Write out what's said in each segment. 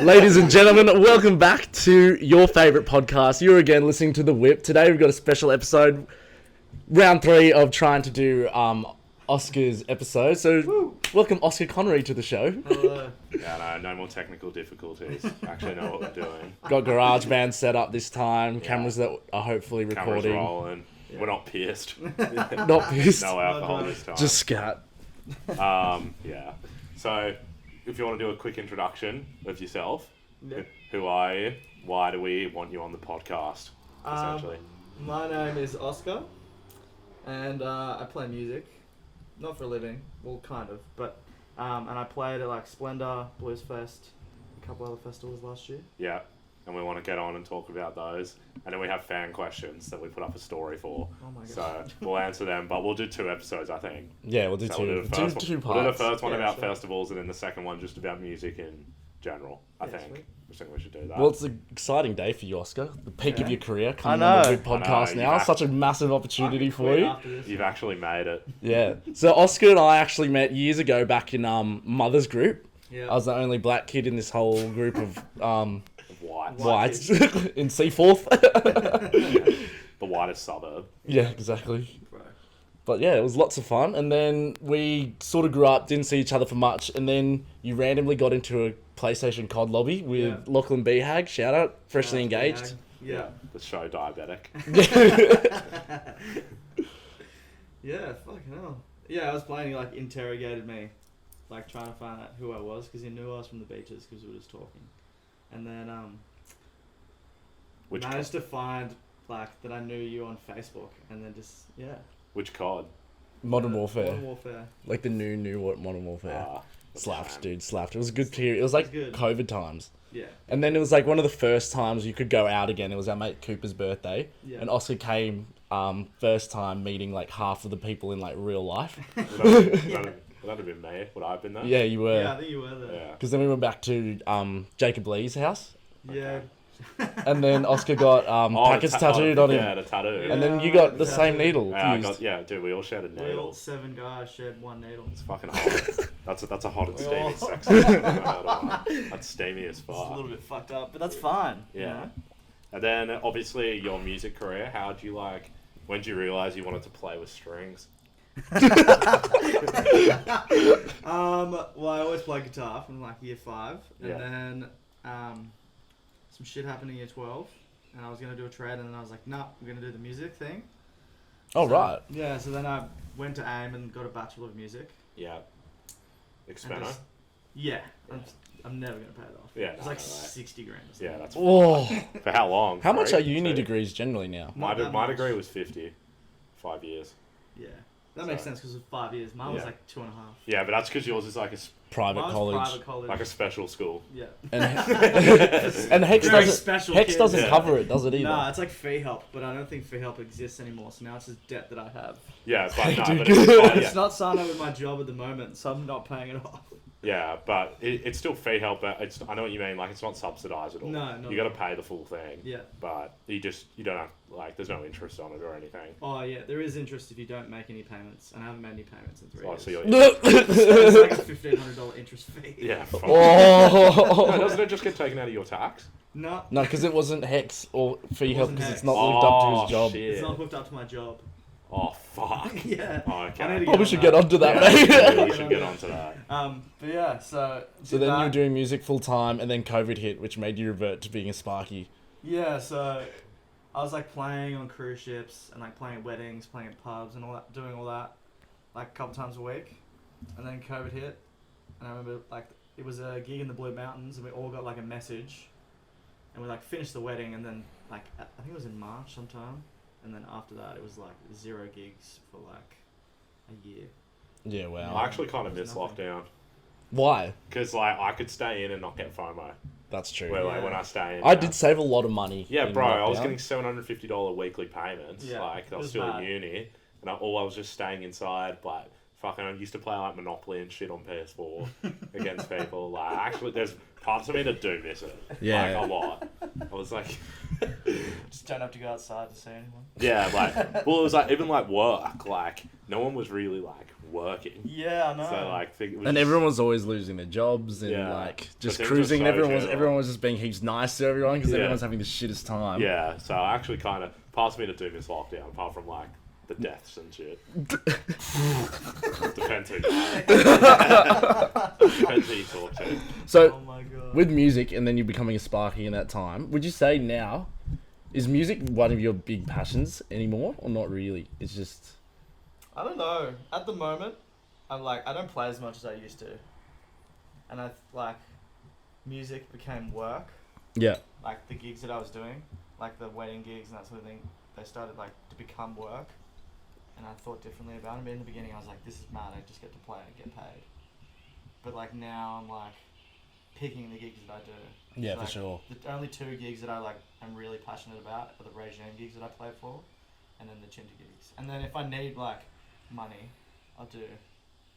Ladies and gentlemen, welcome back to your favourite podcast. You're again listening to The Whip. Today we've got a special episode, round 3 of trying to do Oscar's episode. So, welcome Oscar Connery to the show. Hello. Yeah, no more technical difficulties. Actually know what we're doing. Got GarageBand set up this time, cameras that are hopefully recording. Cameras rolling. Yeah. We're not pierced. Not pissed. No alcohol this time. Just scat. Yeah. So, if you want to do a quick introduction of yourself, who are you? Why do we want you on the podcast? Essentially. My name is Oscar, and I play music, not for a living, well, kind of, but and I played at like Splendour, Bluesfest, a couple other festivals last year. Yeah. And we want to get on and talk about those. And then we have fan questions that we put up a story for. Oh my god. So we'll answer them, but we'll do 2 episodes, I think. Yeah, we'll do So two We'll do parts. We'll do the first one about sure. festivals, and then the second one just about music in general, I think. Sweet. I think we should do that. Well, it's an exciting day for you, Oscar. The peak of your career coming I on know. the Whip podcast I know, now. Such a massive opportunity for you. You've actually made it. Yeah. So Oscar and I actually met years ago back in Mother's group. Yeah. I was the only black kid in this whole group of whites White in Seaforth. The whitest suburb. Yeah, exactly. Right. But yeah, it was lots of fun. And then we sort of grew up, didn't see each other for much. And then you randomly got into a PlayStation COD lobby with Lachlan Behag. Shout out, freshly engaged. Yeah. The show Diabetic. Yeah, fucking hell. Yeah, I was playing, he like interrogated me, like trying to find out who I was, because he knew I was from the beaches, because we were just talking. And then managed to find like that I knew you on Facebook, and then just Which COD? Modern Warfare. Modern Warfare. Like the new Modern Warfare. Slapped, man. dude, slapped. It was a good period. It was like good. COVID times. Yeah. And then it was like one of the first times you could go out again. It was our mate Cooper's birthday. Yeah. And Oscar came first time meeting like half of the people in like real life. Would that have been me? Would I have been there? Yeah, you were. Yeah, I think you were there. Yeah. Because then we went back to Jacob Lee's house. Yeah. And then Oscar got packets tattooed on him. Yeah, the tattoo. And then Yeah, you got the tattoo. same needle used. Dude, we all shared a We all needle. 7 guys shared 1 needle. It's fucking hot. That's a hot and steamy all- sex. That's steamy as It's a fuck. little bit fucked up, but that's fine. Yeah. You know? And then obviously your music career. How'd you when did you realise you wanted to play with strings? Well, I always played guitar from like year 5, and Yeah. then some shit happened in year 12, and I was gonna do a trade, and then I was like, nah, I'm gonna do the music thing. Oh, So- right. Yeah, so then I went to AIM and got a Bachelor of Music. Yeah. and Expensive. just- Yeah, I'm never gonna pay it off. Yeah, It's no, like no way. 60 grand or something. Yeah, that's Whoa. for how long? How much 3? are uni 2? degrees generally now? My Not that my much. degree was 50, 5 years. Yeah. That makes So- sense because it was 5 years. Mine was Yeah. like 2.5. Yeah, but that's because yours is Private Mine was college. private college. like a special school. Yeah. And, and Hex Very doesn't, special Hex kid. doesn't Yeah. cover it, does it either? Nah, it's like fee help, but I don't think fee help exists anymore. So now it's just debt that I have. Yeah, but no, Dude. but it's, It's yeah, not signed up with my job at the moment, so I'm not paying it off. yeah, but it's still fee help. But I know what you mean. Like it's not subsidised at all. No, no. You got to pay the full thing. Yeah. But you don't have there's no interest on it or anything. Oh yeah, there is interest if you don't make any payments, and I haven't made any payments in 3 Oh, years. so you're, It's like a $1,500 interest fee. yeah. Fuck. No, Oh. doesn't it just get taken out of your tax? No, No, because it wasn't Hex or fee help wasn't because Hex. it's not linked up to his job. Shit. it's not hooked up to my job. Oh fuck. Yeah. Oh, okay. I need to Probably on should that. get onto that, Yeah, mate. you should get onto that. But yeah, so. So did then you were that. doing music full time, and then COVID hit, which made you revert to being a Sparky. Yeah, so I was like playing on cruise ships and like playing at weddings, playing at pubs and all that, doing all that like a couple times a week. And then COVID hit, and I remember like it was a gig in the Blue Mountains, and we all got like a message, and we like finished the wedding, and then like I think it was in March sometime, and then after that it was like 0 gigs for like a year. Yeah, wow. I actually kind of miss Nothing. lockdown Why? because I could stay in and not get FOMO. That's true. Where Yeah. when I stay in, I did save a lot of money. Yeah, in bro, I was lockdown. getting $750 weekly payments. Yeah, I it was was still bad. at uni, and I was just staying inside. Like fucking, I used to play like Monopoly and shit on PS4 against people. Like actually, there's parts of me that do miss it. Yeah. like a lot. I was like, Just don't have to go outside to see anyone. yeah, like well, it was like even like work. Like no one was really like working. Yeah, I know. So like, And everyone was always losing their jobs and like just things cruising. were And so everyone was just being heaps nice to everyone because Yeah. everyone's having the shittest time. Yeah, so I actually kind of passed me to do this lockdown, apart from like the deaths and shit. Depends who you Depends who you talk to. So Oh my god. with music, and then you becoming a Sparky in that time, would you say now is music one of your big passions anymore, or not really? It's just I don't know. At the moment, I don't play as much as I used to, and music became work. yeah. Like the gigs that I was doing, like the wedding gigs and that sort of thing, they started like to become work, and I thought differently about it. But in the beginning, I was like, "This is mad. I just get to play and get paid." But like now, I'm like picking the gigs that I do. Yeah, So, for sure. The only two gigs that I'm really passionate about are the regime gigs that I play for, and then the Chinta gigs. And then if I need like money, I'll do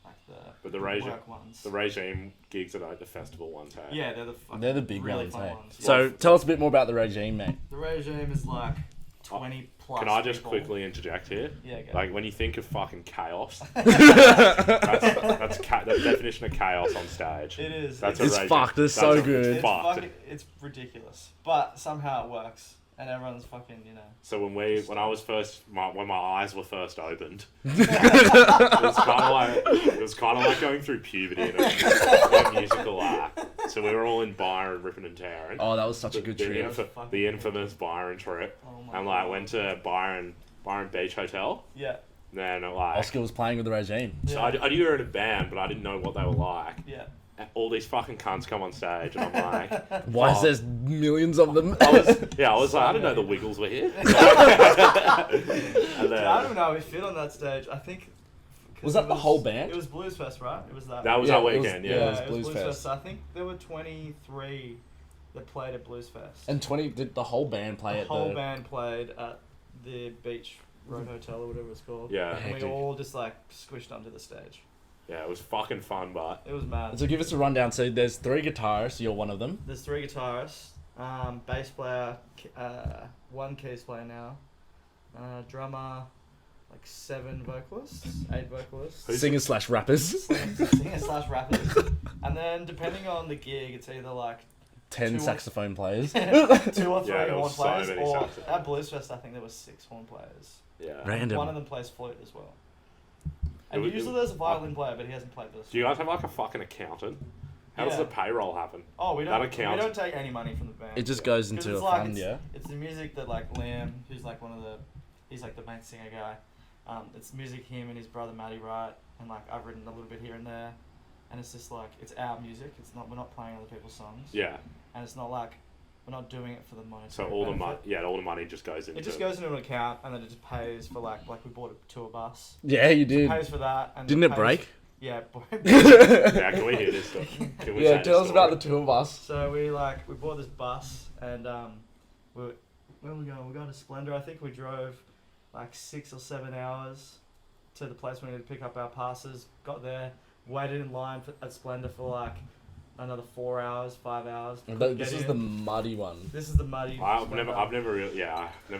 like But the work ones. The regime gigs are like the festival ones, hey? Yeah, They're the big really ones, fun hey. ones. So tell us a bit more about the regime, mate. The regime is like 20 plus. Can I just people. quickly interject here? Yeah, go. Like when you think of fucking chaos, that's the definition of chaos on stage. It is. That's It's a regime. fucked. It's so good. It's fucked. fucking, it's ridiculous, but somehow it works, and everyone's fucking, you know. So when when my eyes were first opened, it was kind of like going through puberty in a musical act. So we were all in Byron, ripping and tearing. Oh, that was such a good trip. The infamous Byron trip, Oh my and like went to Byron Beach Hotel. Yeah. And then like Oscar was playing with the regime. so Yeah. I knew you were in a band, but I didn't know what they were like. Yeah. And all these fucking cunts come on stage, and I'm like, Why is oh. there's millions of them? I was like, I didn't know the Wiggles were here. And Dude, then, I don't know how we fit on that stage. I think. 'cause Was that it the whole band? It was Bluesfest, right? It was that. that was Yeah, our it was- weekend, yeah. yeah. it was Bluesfest. Bluesfest. So I think there were 23 that played at Bluesfest. And 20 did the whole band play the at whole the band played at the Beach Road Hotel or whatever it's called. Yeah. And we Hectic. all just like squished onto the stage. Yeah, it was fucking fun, but It was mad. So give us a rundown. So there's 3 guitarists. You're one of them. There's 3 guitarists, bass player, 1 keys player now, drummer, like 7 vocalists, 8 vocalists, Singers slash rappers. singers slash rappers, and then depending on the gig, it's either like 10 Two- saxophone players. 2 or 3 Yeah, horn there was so players, many or saxophones. at Bluesfest I think there was 6 horn players. yeah. Random. One of them plays flute as well. And It was- usually there's a violin player, but he hasn't played this. Do you guys have like a fucking accountant? How does Yeah. the payroll happen? Oh, we that don't. account- We don't take any money from the band. It just goes 'Cause into a it's like, fund, yeah? It's the music that like Liam, who's like he's like the main singer guy. It's music him and his brother Matty write, and like I've written a little bit here and there, and it's just like it's our music. We're not playing other people's songs. Yeah. And it's not like we're not doing it for the money. So all the money just goes into It just goes into an account, and then it just pays for like we bought a tour bus. Yeah, you It did. pays for that, and Didn't it pays- break? Yeah. Yeah, can we hear this stuff? Can we Yeah, change tell the us about story? the tour bus. So we bought this bus, and where were we going? We're going to Splendour. I think we drove like 6 or 7 hours to the place we needed to pick up our passes. Got there, waited in line at Splendour for like another 4 hours, 5 hours. couldn't This get is in. the muddy one. This is the muddy. I've Splendour. never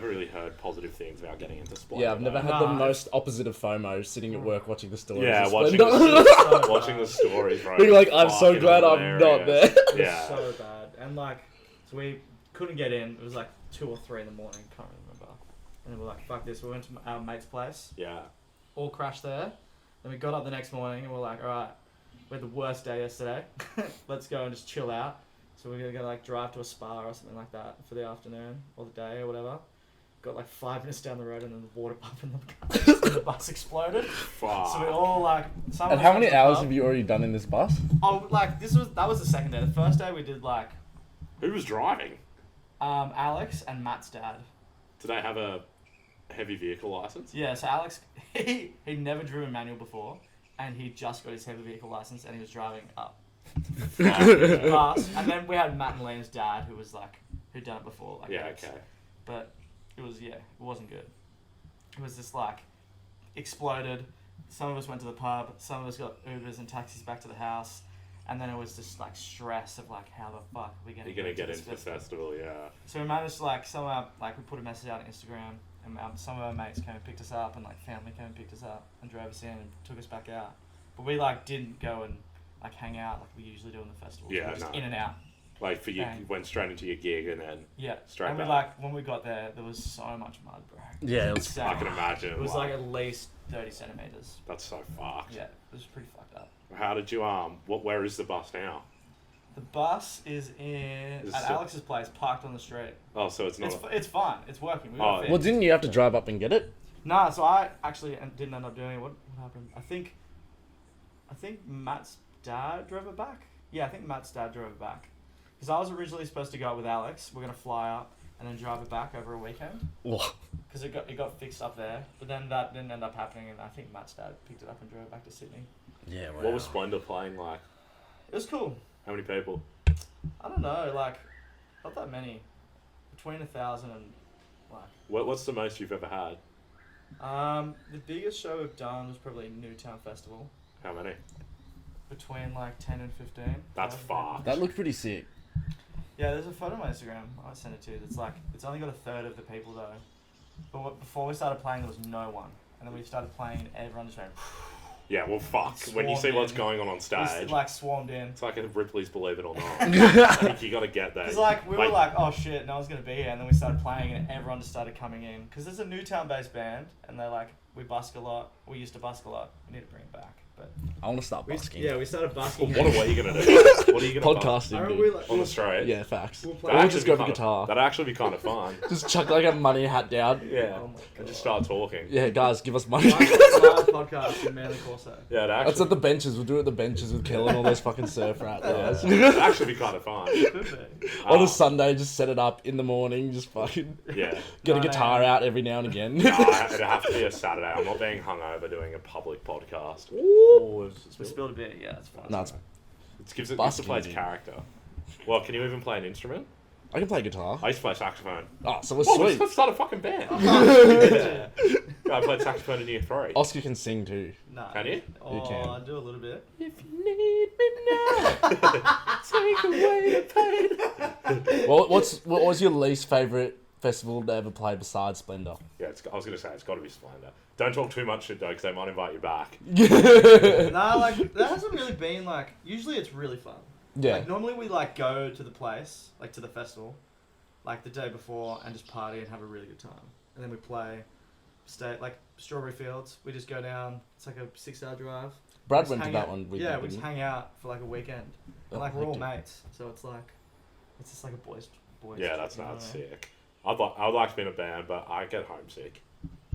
really heard positive things about getting into sport. Yeah, I've never had the Nah. most opposite of FOMO, sitting at work watching the stories. Yeah, of watching Splendour. So watching the bad. stories, bro. Being like, I'm so Fucking glad I'm not there. hilarious. It was Yeah. so bad. And like, so we couldn't get in. It was like 2 or 3 in the morning. Can't remember. And then we're like, fuck this. We went to our mate's place. Yeah. All crashed there. Then we got up the next morning and we're like, all right, we had the worst day yesterday. Let's go and just chill out. So we're gonna go like drive to a spa or something like that for the afternoon or the day or whatever. Got like 5 minutes down the road and then the water pump in the bus exploded. Fuck. So we all like. Some And of us how went many to the hours pub. have you already done in this bus? Oh, like that was the second day. The first day we did like Who was driving? Alex and Matt's dad. Did they have a heavy vehicle license? Yeah, so Alex, he never drew a manual before, and he just got his heavy vehicle license, and he was driving up fast. And then we had Matt and Liam's dad, who was like, who'd done it before. Like Yeah. Alex. Okay. But it wasn't good. It was just like exploded. Some of us went to the pub. Some of us got Ubers and taxis back to the house. And then it was just like stress of like, how the fuck are we You're gonna get into the festival? festival, yeah. So we managed to like somehow like we put a message out on Instagram, and some of our mates came and picked us up, and like family came and picked us up and drove us in and took us back out. But we like didn't go and like hang out like we usually do in the festival. Yeah, we were just no. in and out. Like for you, you went straight into your gig and then Yeah. straight and we back. like when we got there was so much mud, bro. Yeah, it was. Insane. I can imagine. It was like at least 30 centimeters. That's so fucked. Yeah, it was pretty fucked up. How did you where is the bus now? The bus is at Alex's place, parked on the street. Oh, so it's not. It's fine. It's working. We got it Well, fixed. didn't you have to drive up and get it? Nah, so I actually didn't end up doing it. What happened? I think Matt's dad drove it back. Yeah, I think Matt's dad drove it back. Because I was originally supposed to go up with Alex. We're gonna fly up and then drive it back over a weekend. Because it got fixed up there, but then that didn't end up happening, and I think Matt's dad picked it up and drove it back to Sydney. Yeah. Wow. What was Splendour playing like? It was cool. How many people? I don't know, like not that many. Between 1,000 and like. What's the most you've ever had? The biggest show we've done was probably Newtown Festival. How many? Between like 10 and 15. That's 5 far. people. That looked pretty sick. Yeah, there's a photo on my Instagram. I sent it to you. It's only got a third of the people though. But before we started playing, there was no one, and then we started playing, and everyone just went. Yeah, well, fuck. When you see Swarmed what's in. going on We stage, like swarmed in. it's like a Ripley's Believe It or Not. I think you gotta get that. Because like we were like, oh shit, no one's gonna be here, and then we started playing, and everyone just started coming in. Because there's a Newtown-based band, and they're like, we busk a lot. We used to busk a lot. We need to bring it back. But I want to start busking. we started Well, busking. what are you gonna do? What are you gonna Podcasting, I remember dude. we like, on the street? Yeah, facts. We'll Or play- we'll That'd just actually go be for kinda- guitar. That'd actually be kind of fun. Just chuck like a money hat down. Yeah, Oh my and just God. start talking. Yeah, guys, give us money. live podcast in Manly Corso. Yeah, it'd That's actually, at the benches. We'll do it at the benches with Kel and all those fucking surf rat guys. it'd actually be kind of fun. Could be. On a Sunday, just set it up in the morning. Just fucking Yeah. get a 9 guitar a.m. out every now and again. No, it'd have to be a Saturday. I'm not being hungover doing a public podcast. We spilled a bit. Yeah, that's fine. No, it's, It gives it Busking, plays dude. character. Well, can you even play an instrument? I can play guitar. I used to play saxophone. Oh, so we're Oh, sweet. let's start a fucking band. Yeah. I played saxophone in year 3. Oscar can sing too. Nah. Can you? Oh, can. I do a little bit. If you need me now, take away the pain. What was your least favourite festival to ever play besides Splendour? Yeah, I was going to say, it's got to be Splendour. Don't talk too much shit, though, because they might invite you back. Nah, like that hasn't really been like. Usually it's really fun. Yeah. Like normally we like go to the place, like to the festival, like the day before and just party and have a really good time. And then we stay like Strawberryfields. We just go down. It's like a 6-hour drive. Brad Just went to hang that out- one. Yeah, we didn't just he? hang out for like a weekend. Oh, And like we're all hectic. mates, so it's just like a boys. Yeah, trip, that's you know not what I mean? sick. I would like to be in a band, but I get homesick.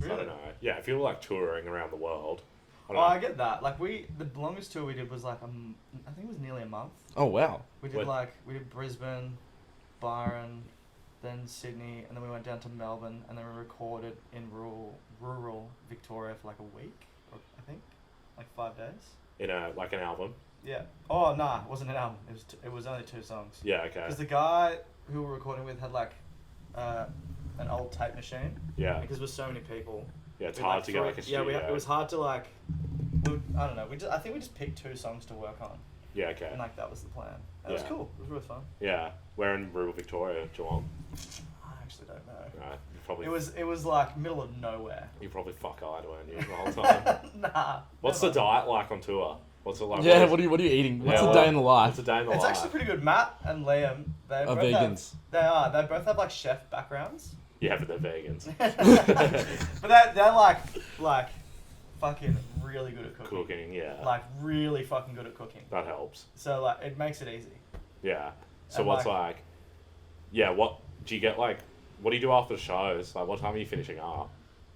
So I Really? don't know. Yeah, if you're like touring around the world, I Oh, don't know. I get that. Like the longest tour we did was like I think it was nearly a month. Oh wow. We did What? we did Brisbane, Byron, then Sydney, and then we went down to Melbourne, and then we recorded in rural Victoria for like a week, or I think, like 5 days. In like an album. Yeah. Oh nah, it wasn't an album. It was only 2 songs. Yeah, okay. Because the guy who we were recording with had like an old tape machine. Yeah. Because with so many people. Yeah, it's we, hard to get threw- like a Yeah, studio. it was hard to like. I don't know. I think we just picked 2 songs to work on, Yeah, okay. and like that was the plan. And It was Yeah. cool. It was really fun. Yeah. We're in rural Victoria, Geelong. I actually don't know. Right. It was like middle of nowhere. You probably fuck eyed, weren't you, the whole time? Nah. What's never. the diet like on tour? What's it like? Yeah. What are you eating? What's Yeah, a day in the life? What's a day in the It's life? actually pretty good. Matt and Liam, they Are both vegans. They both have like chef backgrounds. Yeah, but they're vegans. But they're like fucking really good at cooking. Cooking, yeah. Like really fucking good at cooking. That helps. So like it makes it easy. Yeah. So And, what's like- yeah, what do you get like, what do you do after the shows? Like, what time are you finishing up?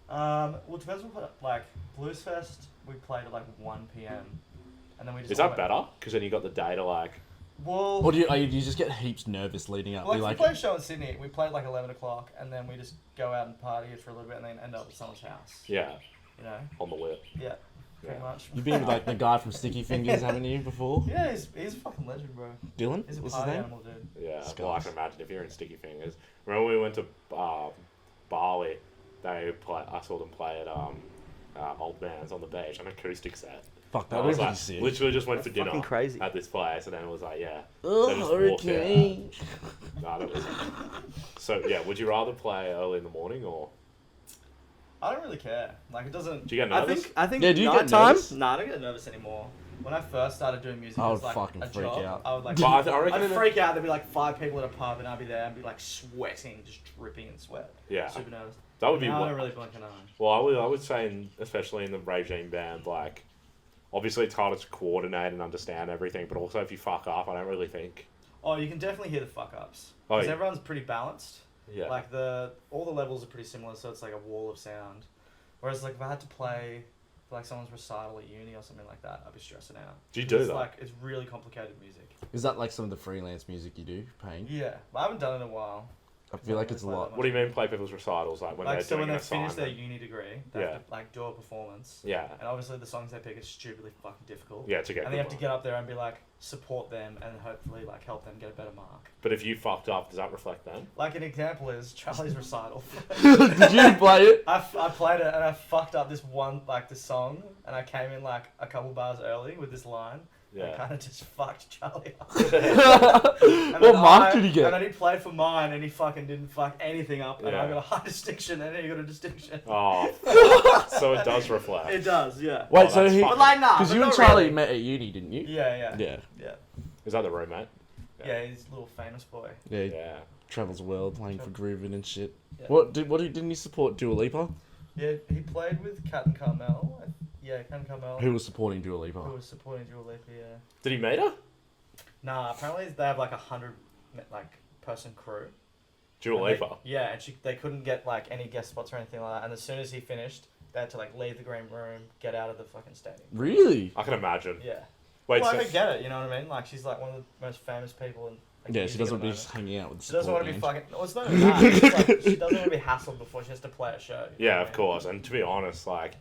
Well, it depends on what, like Bluesfest. We played at like 1 p.m. and then we just. Is all that went- better? Because then you got the day to like, Well. Or do you just get heaps nervous leading up? Like, You're we played a show in Sydney. We played like 11 o'clock, and then we just go out and party for a little bit, and then end up at someone's house. yeah, You know? on the whip. Yeah. Pretty Yeah. much. You've been with like the guy from Sticky Fingers, haven't you, before? Yeah, he's a fucking legend, bro. Dylan? He's a What's his party name? animal, dude. Yeah, well, I Scars. can imagine if you're in Sticky Fingers. Remember when we went to Bali, I saw them play at Old Man's on the beach, an acoustic set. Fuck, I that was was like, sick. literally just went That's for dinner fucking crazy. at this place, and then it was like, yeah. Oh, they just walked out. hurricane. Nah, that was. So yeah, would you rather play early in the morning or? I don't really care. Like it doesn't. Do you get nervous? I think. Yeah, do you get nighttime? nervous? Nah, I don't get nervous anymore. When I first started doing music, I it would was like fucking a freak job. out. I would like. But I reckon I'd freak out. There'd be like 5 people at a pub, and I'd be there and be like sweating, just dripping in sweat. Yeah. Super nervous. That would be Now I what. don't really blink an eye. Well, I would say, especially in the regime band, like, obviously it's harder to coordinate and understand everything, but also if you fuck up, I don't really think. Oh, you can definitely hear the fuck ups. Oh, Because yeah. everyone's pretty balanced. Yeah. Like all the levels are pretty similar, so it's like a wall of sound. Whereas like if I had to play for like someone's recital at uni or something like that, I'd be stressing out. Do you do It's that? like it's really complicated music. Is that like some of the freelance music you do, paying? Yeah, but I haven't done it in a while. I feel like it's a lot. What do you mean play people's recitals? Like when Like they're so doing when an they finish assignment? their uni degree, they Yeah. have to like do a performance. Yeah. And obviously the songs they pick are stupidly fucking difficult. Yeah, to get And they good have to mark. get up there and be like support them and hopefully like help them get a better mark. But if you fucked up, does that reflect them? Like an example is Charlie's recital. Did you play it? I played it and I fucked up this song and I came in like a couple bars early with this line. And I Yeah. kind of just fucked Charlie up. What mark did he get? And then he played for mine and he fucking didn't fuck anything up. And Yeah. I got a high distinction and he got a distinction. Oh, so it does reflect. It does, yeah. Wait, Oh, so that's he... fucking- But like, nah. Because but you and not Charlie really. met at uni, didn't you? Yeah. Yeah. Is that the roommate? Yeah, he's a little famous boy. Yeah, he Yeah. travels the world playing for Groovin and shit. Yeah. Didn't he support Dua Lipa? Yeah, he played with Kat and Carmel. Kat and Carmel. Who was supporting Dua Lipa? Who was supporting Dua Lipa, yeah. Did he meet her? Nah, apparently they have like 100 person crew. Dua And they- Lipa. Yeah, and they couldn't get like any guest spots or anything like that. And as soon as he finished, they had to like leave the green room, get out of the fucking stadium. Really? I can imagine. Yeah. Wait, Well, so I could get it. You know what I mean? Like she's like one of the most famous people in. Like, Yeah, she music doesn't at want to the be just moment. hanging out with the She doesn't want to be support fucking. Well, it's not even that. It's just, like, she doesn't want to be hassled before she has to play a show. you know yeah, what I of mean? course. And to be honest, like,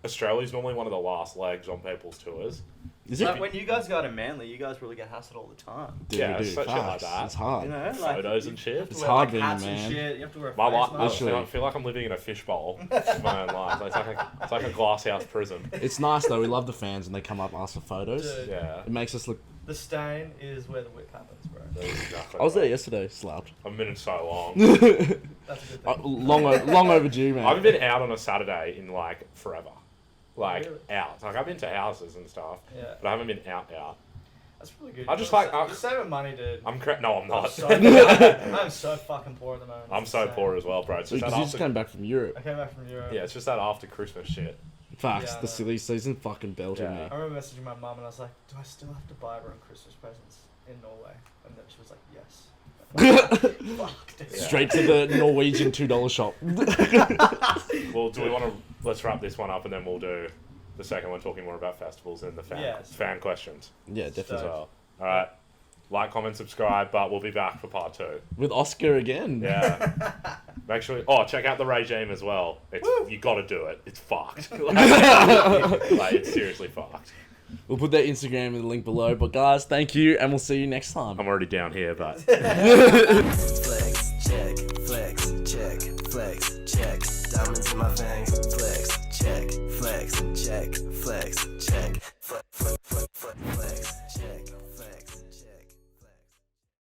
Australia's normally one of the last legs on people's tours. Is Like it? when you guys go to Manly, you guys really get hassled all the time. Dude, Yeah, we do. such shit like Facts. that. It's hard. You know, like Photos you and shit. have to It's wear, hard like, being a hats and man. shit. You have to wear a My face life, mask. Literally. I feel like I'm living in a fishbowl of my own life. It's like a glass house prison. It's nice though. We love the fans and they come up and ask for photos. Dude. Yeah. It makes us look. The stain is where the whip happens, bro. That is exactly I was there right. yesterday, slapped. I've been in so long. That's a good thing. long overdue, man. I haven't been out on a Saturday in like forever. Like Really? out. Like I've been to houses and stuff, Yeah, but I haven't been out. that's really good. I just like- You're saving money, dude. I'm correct. No, I'm I'm not. so, I'm so fucking poor at the moment. I'm It's so insane. poor as well, bro. It's just Because that you just after, came back from Europe. I came back from Europe. yeah, it's just that after Christmas shit. Facts. Yeah, I The know. silly season fucking belted Yeah. I remember messaging my mum and I was like, "Do I still have to buy everyone Christmas presents in Norway?" And then she was like, "Yes." me. Fuck, dude. Straight to the Norwegian $2 shop. Well, do we want to let's wrap this one up and then we'll do the second one talking more about festivals and the Yes. fan questions Yeah, as definitely. well. All right, like, comment, subscribe, but we'll be back for part 2. With Oscar again. Yeah. Make sure. Check out the regime as well. It's you got to do it. It's fucked. like, it's seriously fucked. We'll put their Instagram in the link below. But guys, thank you, and we'll see you next time. I'm already down here, but. Flex, check, flex, check, flex, check. Diamonds in my veins.